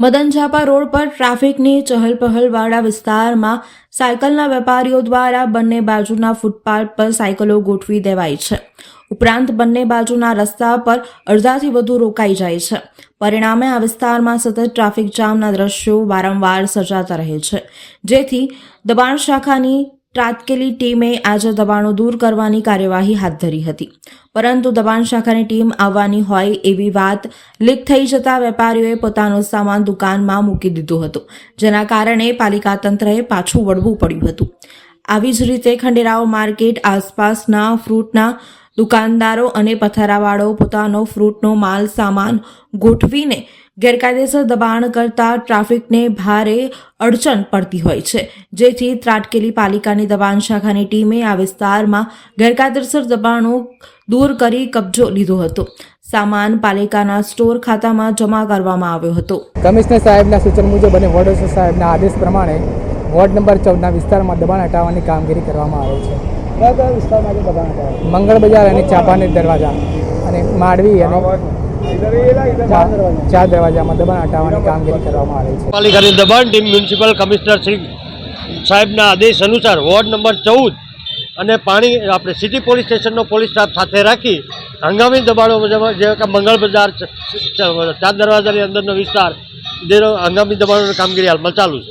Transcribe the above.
મદનઝાપા road પર ટ્રાફિકની ચહલપહલવાળા વિસ્તારમાં સાયકલના વેપારીઓ દ્વારા બંને બાજુના ફૂટપાથ પર સાયકલો ગોઠવી દેવાય છે. ઉપરાંત બંને બાજુના રસ્તા પર અડધાથી વધુ રોકાઈ જાય છે. પરિણામે આ વિસ્તારમાં સતત ટ્રાફિક જામના દ્રશ્યો વારંવાર સર્જાતા રહે છે, જેથી દબાણ શાખાની તાત્કાલિક ટીમે આજે દબાણો દૂર કરવાની કાર્યવાહી હાથ ધરી હતી. પરંતુ દબાણ શાખાની ટીમ આવવાની હોય એવી વાત લીક થઈ જતા વેપારીઓએ પોતાનો સામાન દુકાનમાં મૂકી દીધો હતો, જેના કારણે પાલિકા તંત્રએ પાછું વળવું પડ્યું હતું. આવી જ રીતે ખંડેરાવ માર્કેટ આસપાસના ફ્રૂટના દુકાનદારો અને પથ્થરાવાળાઓ પોતાનો ફ્રૂટનો માલ સામાન ગોઠવીને ગેરકાયદેસર દબાણ કરતા ટ્રાફિકને ભારે અડચણ પડતી હોય છે, જેથી ત્રાટકેલી પાલિકાની દબાણ શાખાની ટીમે આ વિસ્તારમાં ગેરકાયદેસર દબાણો દૂર કરી કબજો લીધો હતો. સામાન પાલિકાના સ્ટોર ખાતામાં જમા કરવામાં આવ્યો હતો. કમિશનર સાહેબના સૂચન મુજબ અને વોર્ડ સાહેબના આદેશ પ્રમાણે વોર્ડ નંબર 14ના વિસ્તારમાં દબાણ હટાવવાની કામગીરી કરવામાં આવે છે. કયા વિસ્તારમાં દબાણ હટાવે? મંગળ બજાર અને ચાપાનેર દરવાજા અને માંડવી અને ચાર દરવાજામાં દબાણ હટાવવાની કામગીરી કરવામાં આવે છે. પાલિકાની દબાણ ટીમ મ્યુનિસિપલ કમિશનર શ્રી સાહેબના આદેશ અનુસાર વોર્ડ નંબર 14 અને પાણી આપણે સિટી પોલીસ સ્ટેશનનો પોલીસ સ્ટાફ સાથે રાખી હંગામી દબાણો જે કે મંગળ બજાર ચાર દરવાજાની અંદરનો વિસ્તાર જેનો હંગામી દબાણોની કામગીરી હાલમાં ચાલુ છે.